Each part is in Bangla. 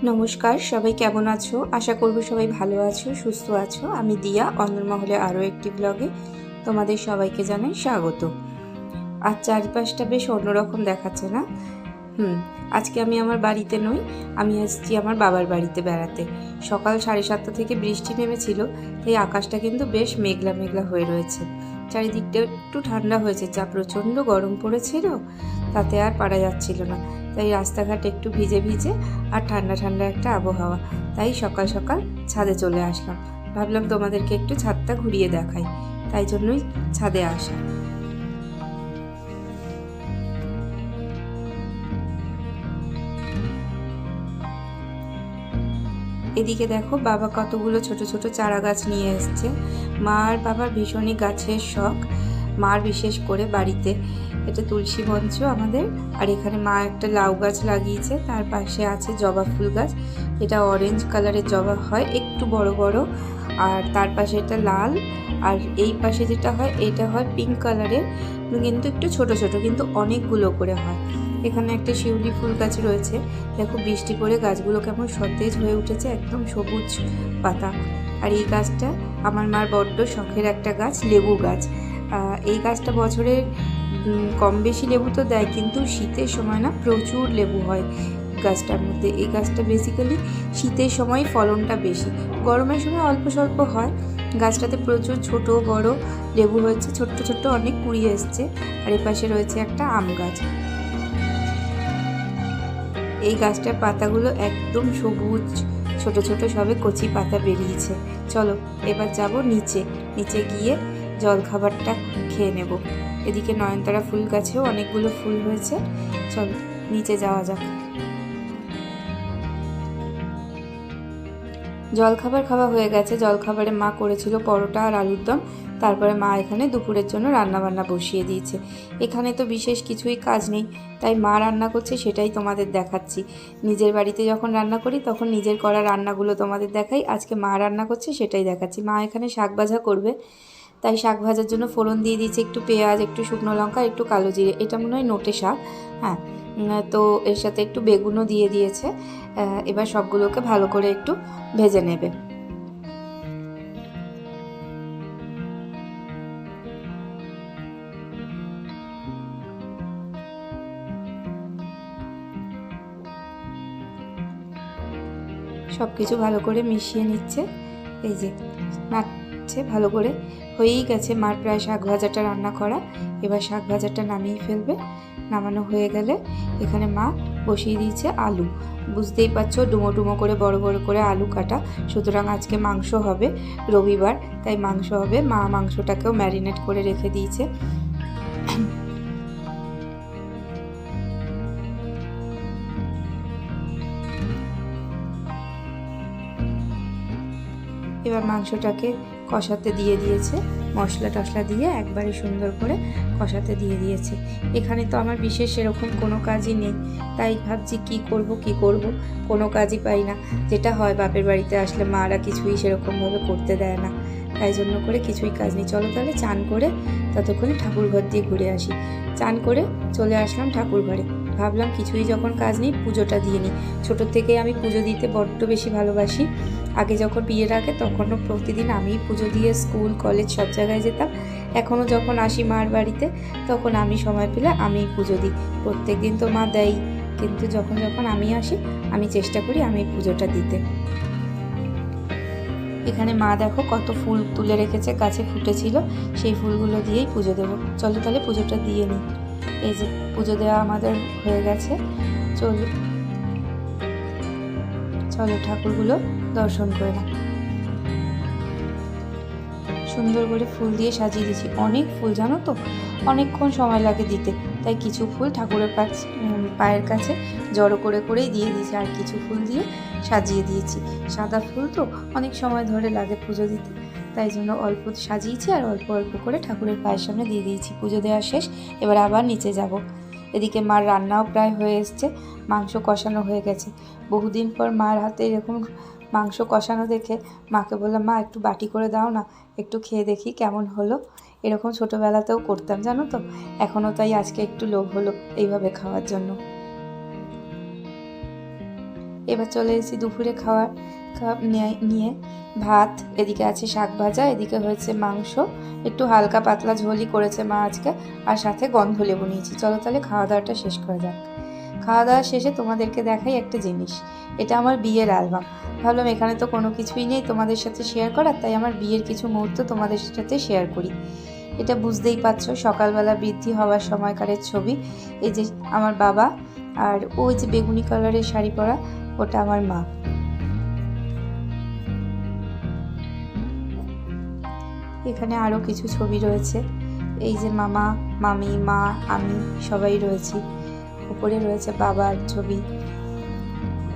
নমস্কার, সবাই কেমন আছো? আশা করব সবাই ভালো আছো, সুস্থ আছো। আমি দিয়া, অন্দরমহলে আরও একটি ব্লগে তোমাদের সবাইকে জানাই স্বাগত। আর চারিপাশটা বেশ অন্যরকম দেখাচ্ছে না? আজকে আমি আমার বাড়িতে নই, আমি আসছি আমার বাবার বাড়িতে বেড়াতে। সকাল 7:30 থেকে বৃষ্টি নেমেছিল, তাই আকাশটা কিন্তু বেশ মেঘলা মেঘলা হয়ে রয়েছে। চারিদিকটা একটু ঠান্ডা হয়েছে, যা প্রচণ্ড গরম পড়েছিল তাতে আর পারা যাচ্ছিল না। তাই রাস্তাঘাট একটু ভিজে ভিজে আর ঠান্ডা ঠান্ডা একটা আবহাওয়া, তাই সকাল সকাল ছাদে চলে আসলাম। ভাবলাম তোমাদেরকে একটু ছাদটা ঘুরিয়ে দেখাই, তাই জন্যই ছাদে আসা। এদিকে দেখো, বাবা কতগুলো ছোট ছোট চারা গাছ নিয়ে এসছে। মা আর বাবার ভীষণই গাছের শখ। মার বিশেষ করে বাড়িতে এটা তুলসী মঞ্চ আমাদের, আর এখানে মা একটা লাউ গাছ লাগিয়েছে, তার পাশে আছে জবা ফুল গাছ। এটা অরেঞ্জ কালারের জবা হয়, একটু বড় বড়, আর তার পাশে এটা লাল, আর এই পাশে যেটা হয় এটা হয় পিঙ্ক কালারের, কিন্তু একটু ছোট ছোট, কিন্তু অনেকগুলো করে হয়। এখানে একটা শিউলি ফুল গাছ রয়েছে। দেখো বৃষ্টি পড়ে গাছগুলো কেমন সতেজ হয়ে উঠেছে, একদম সবুজ পাতা। আর এই গাছটা আমার মার বড্ড শখের একটা গাছ, লেবু গাছ। এই গাছটা বছরের কম বেশি লেবু তো দেয়, কিন্তু শীতের সময় না প্রচুর লেবু হয় গাছটার মধ্যে। এই গাছটা বেসিক্যালি শীতের সময় ফলনটা বেশি, গরমের সময় অল্প স্বল্প হয়। গাছটাতে প্রচুর ছোট বড় লেবু হয়েছে, ছোট্ট ছোট্ট অনেক কুড়ি এসছে। আর এপাশে রয়েছে একটা আম গাছ। এই গাছটার পাতাগুলো একদম সবুজ, ছোট ছোট সবে কচি পাতা বেরিয়েছে। চলো এবার যাব নিচে, নিচে গিয়ে জলখাবারটা খেয়ে নেব। এদিকে নয়নতারা ফুল গাছেও অনেকগুলো ফুল হয়েছে। চলো নিচে যাওয়া যাক। জলখাবার খাওয়া হয়ে গেছে। জলখাবারে মা করেছিল পরোটা আর আলুর দম। তারপরে মা এখানে দুপুরের জন্য রান্নাবান্না বসিয়ে দিয়েছে। এখানে তো বিশেষ কিছুই কাজ নেই, তাই মা রান্না করছে সেটাই তোমাদের দেখাচ্ছি। নিজের বাড়িতে যখন রান্না করি তখন নিজের করা রান্নাগুলো তোমাদের দেখাই, আজকে মা রান্না করছে সেটাই দেখাচ্ছি। মা এখানে শাক ভাজা করবে, তাই শাক ভাজার জন্য ফোড়ন দিয়ে দিয়েছে একটু পেঁয়াজ, একটু শুকনো লঙ্কা, একটু কালো জিরে। এটা মনে হয় নোটে শাক। হ্যাঁ, তো এর সাথে একটু বেগুনও দিয়ে দিয়েছে। এবার সবগুলোকে ভালো করে একটু ভেজে নেবে। সব কিছু ভালো করে মিশিয়ে নিচ্ছে, এই যে নাড়ছে ভালো করে। হয়েই গেছে মার প্রায় শাক ভাজাটা রান্না করা। এবার শাক ভাজাটা নামিয়ে ফেলবে। নামানো হয়ে গেলে এখানে মা বসিয়ে দিয়েছে আলু। বুঝতেই পারছো ডুমো ডুমো করে বড় বড় করে আলু কাটা। সুতরাং আজকে মাংস হবে, রবিবার তাই মাংস হবে। মা মাংসটাকেও ম্যারিনেট করে রেখে দিয়েছে। এবার মাংসটাকে কষাতে দিয়ে দিয়েছে, মশলা টশলা দিয়ে একবারে সুন্দর করে কষাতে দিয়ে দিয়েছে। এখানে তো আমার বিশেষ এরকম কোনো কাজই নেই, তাই ভাবছি কি করব, কোনো কাজই পাই না। যেটা হয় বাপের বাড়িতে আসলে মারা কিছুই সেরকমভাবে করতে দেয় না, তাই জন্য করে কিছুই কাজ নেই। চলো তাহলে চান করে ততক্ষণে ঠাকুর ঘর দিয়ে ঘুরে আসি। চান করে চলে আসলাম ঠাকুর ঘরে। ভাবলাম কিছুই যখন কাজ নেই পুজোটা দিয়ে নিই। ছোটোর থেকেই আমি পুজো দিতে বড্ড বেশি ভালোবাসি। আগে যখন বিয়ের আগে তখনও প্রতিদিন আমিই পুজো দিয়ে স্কুল কলেজ সব জায়গায় যেতাম। এখনও যখন আসি মার বাড়িতে তখন আমি সময় পেলে আমিই পুজো দিই। প্রত্যেক দিন তো মা দেয়, কিন্তু যখন যখন আমি আসি আমি চেষ্টা করি আমি পুজোটা দিতে। এখানে মা দেখো কত ফুল তুলে রেখেছে, গাছে ফুটেছিল, সেই ফুলগুলো দিয়েই পুজো দেবো। চলো তাহলে পুজোটা দিয়ে নিই। এই যে পুজো দেওয়া আমাদের হয়ে গেছে। চলো চলো ঠাকুরগুলো দর্শন করে নাও। সুন্দর করে ফুল দিয়ে সাজিয়ে দিয়েছি। অনেক ফুল জানো তো, অনেকক্ষণ সময় লাগে দিতে, তাই কিছু ফুল ঠাকুরের পায়ের কাছে জড়ো করে করেই দিয়ে দিয়েছি, আর কিছু ফুল দিয়ে সাজিয়ে দিয়েছি। সাদা ফুল তো অনেক সময় ধরে লাগে পুজো দিতে, তাই জন্য অল্প সাজিয়েছি আর অল্প অল্প করে ঠাকুরের পায়ের সামনে দিয়ে দিয়েছি। পুজো দেওয়া শেষ, এবার আবার নিচে যাব। এদিকে মার রান্নাও প্রায় হয়ে এসছে, মাংস কষানো হয়ে গেছে। বহুদিন পর মার হাতে এরকম মাংস কষানো দেখে মাকে বললাম, মা একটু বাটি করে দাও না, একটু খেয়ে দেখি কেমন হলো। এরকম ছোটোবেলাতেও করতাম জানো তো, এখনও তাই আজকে একটু লোভ হলো এইভাবে খাওয়ার জন্য। এবার চলে এসেছি দুপুরে খাওয়ার নিয়ে। ভাত, এদিকে আছে শাক ভাজা, এদিকে হয়েছে মাংস, একটু হালকা পাতলা ঝোলই করেছে মা আজকে, আর সাথে গন্ধ লেবু নিয়েছি। চলো তাহলে খাওয়া দাওয়াটা শেষ করা যাক। খাওয়া দাওয়া শেষে তোমাদেরকে দেখাই একটা জিনিস। এটা আমার বিয়ের অ্যালবাম। ভাবলাম এখানে তো কোনো কিছুই নেই তোমাদের সাথে শেয়ার করার, তাই আমার বিয়ের কিছু মুহূর্ত তোমাদের সাথে শেয়ার করি। এটা বুঝতেই পারছো, সকালবেলা বৃদ্ধি হওয়ার সময়কারের ছবি। এই যে আমার বাবা, আর ওই যে বেগুনি কালারের শাড়ি পরা, ওটা আমার মা। এখানে আরও কিছু ছবি রয়েছে। এই যে মামা, মামি, মা, আমি সবাই রয়েছি। উপরে রয়েছে বাবার ছবি।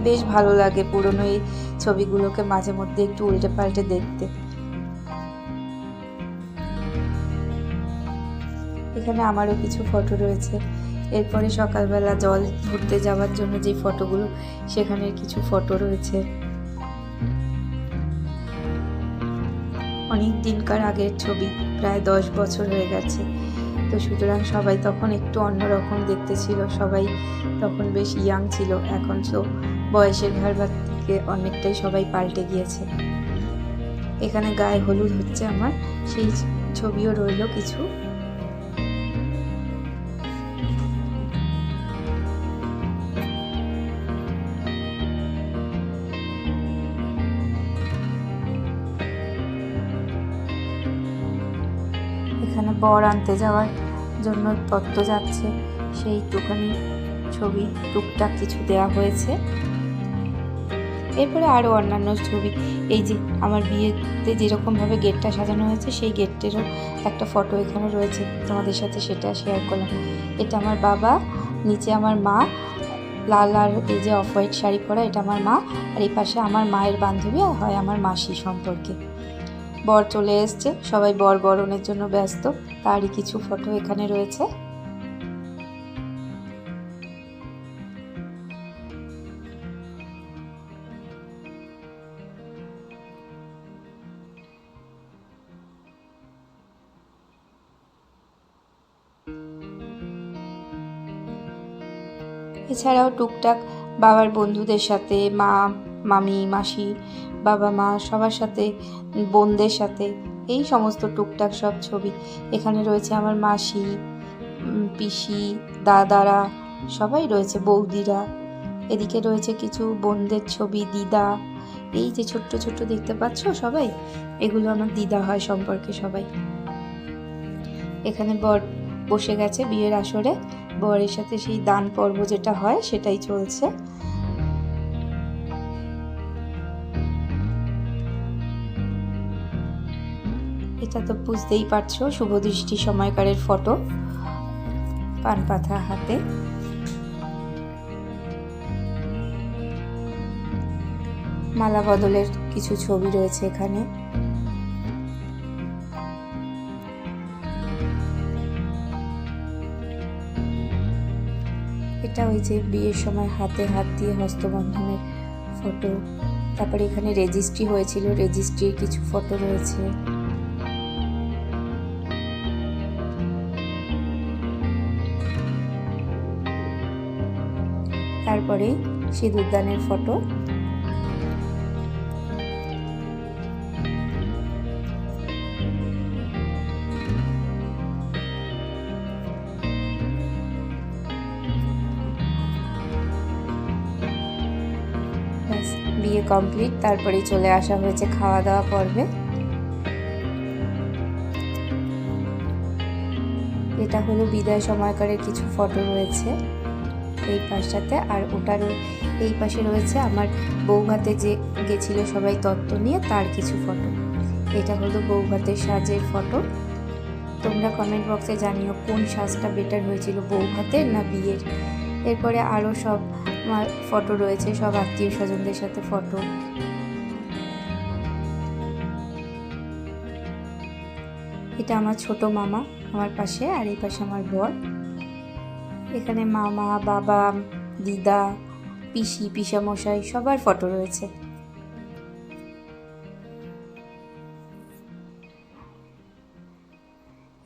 বেশ ভালো লাগে পুরনো এই ছবিগুলোকে মাঝে মধ্যে একটু উল্টে পাল্টে দেখতে। এখানে আমারও কিছু ফটো রয়েছে। এরপরে সকালবেলা জল ঘুরতে যাওয়ার জন্য যে ফটোগুলো, সেখানের কিছু ফটো রয়েছে। অনেক দিনকার আগের ছবি, প্রায় 10 বছর হয়ে গেছে। তো সুতরাং সবাই তখন একটু অন্যরকম দেখতে ছিল, সবাই তখন বেশ ইয়াং ছিল। এখন তো বয়সের ভার থেকে অনেকটাই সবাই পাল্টে গিয়েছে। এখানে গায়ে হলুদ হচ্ছে আমার, সেই ছবিও রইল কিছু। এখানে বর আনতে যাওয়ার জন্য তত্ত্ব যাচ্ছে, সেই একটুখানি ছবি, টুকটাক কিছু দেওয়া হয়েছে। এরপরে আরও অন্যান্য ছবি। এই যে আমার বিয়েতে যেরকমভাবে গেটটা সাজানো হয়েছে, সেই গেটেরও একটা ফটো এখানে রয়েছে, তোমাদের সাথে সেটা শেয়ার করলাম। এটা আমার বাবা, নিচে আমার মা, লাল আর এই যে অফ হোয়াইট শাড়ি পরা, এটা আমার মা, আর এই পাশে আমার মায়ের বান্ধবী, আর হয় আমার মাসি সম্পর্কে। বর চলে এসছে, সবাই বর বরণের জন্য ব্যস্ত, তারই কিছু ফটো এখানে রয়েছে। এছাড়াও টুকটাক বাবার বন্ধুদের সাথে, মা, মামি, মাসি, বাবা, মা সবার সাথে, বোনদের সাথে, এই সমস্ত টুকটাক সব ছবি। এখানে রয়েছে আমার মাসি, পিসি, দাদারা সবাই রয়েছে, বৌদিরা। এদিকে রয়েছে কিছু বোনদের ছবি, দিদা। এই যে ছোট্ট ছোট্ট দেখতে পাচ্ছ সবাই, এগুলো আমার দিদা হয় সম্পর্কে সবাই। এখানে বর বসে গেছে বিয়ের আসরে, বরের সাথে সেই দান পর্ব যেটা হয় সেটাই চলছে। এটা তো বুঝতেই পারছো, শুভদৃষ্টি সময়কারের ফটো, পান পাতা হাতে। মালা বদলের কিছু ছবি রয়েছে এখানে। এটা ওই যে বিয়ের সময় হাতে হাত দিয়ে হস্তবন্ধনের ফটো। তারপরে এখানে রেজিস্ট্রি হয়েছিল, রেজিস্ট্রির কিছু ফটো রয়েছে। তারপরে সিঁদুরদানের ফটো। বিয়ে কমপ্লিট, তারপরেই চলে আসা হয়েছে খাওয়া দাওয়া পর্বে। এটা হলো বিদায় সময়কারের কিছু ফটো রয়েছে এই পাশটাতে, আর ওটার এই পাশে রয়েছে আমার বৌভাতে যে গেছিল সবাই তত্ত্ব নিয়ে, তার কিছু ফটো। এটা হলো বৌভাতের সাজের ফটো। তোমরা কমেন্ট বক্সে জানিও কোন সাজটা বেটার হয়েছিল, বৌভাতের না বিয়ের। এরপরে আরও সব আমার ফটো রয়েছে, সব আত্মীয় স্বজনদের সাথে ফটো। এটা আমার ছোট মামা আমার পাশে, আর এই পাশে আমার বর। এখানে মামা, বাবা, দিদা, পিসি, পিসামশাই সবার ফটো রয়েছে।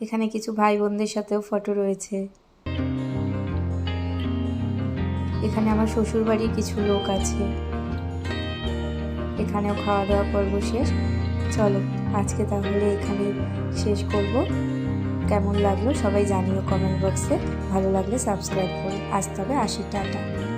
এখানে কিছু ভাই বোনদের সাথেও ফটো রয়েছে। এখানে আমার শ্বশুর বাড়ির কিছু লোক আছে। এখানেও খাওয়া দাওয়া পর্ব শেষ। চলো আজকে তাহলে এখানে শেষ করব। কেমন লাগলো সবাই জানিও কমেন্ট বক্সে। ভালো লাগলে সাবস্ক্রাইব করো। আজ তবে আসি, টাটা।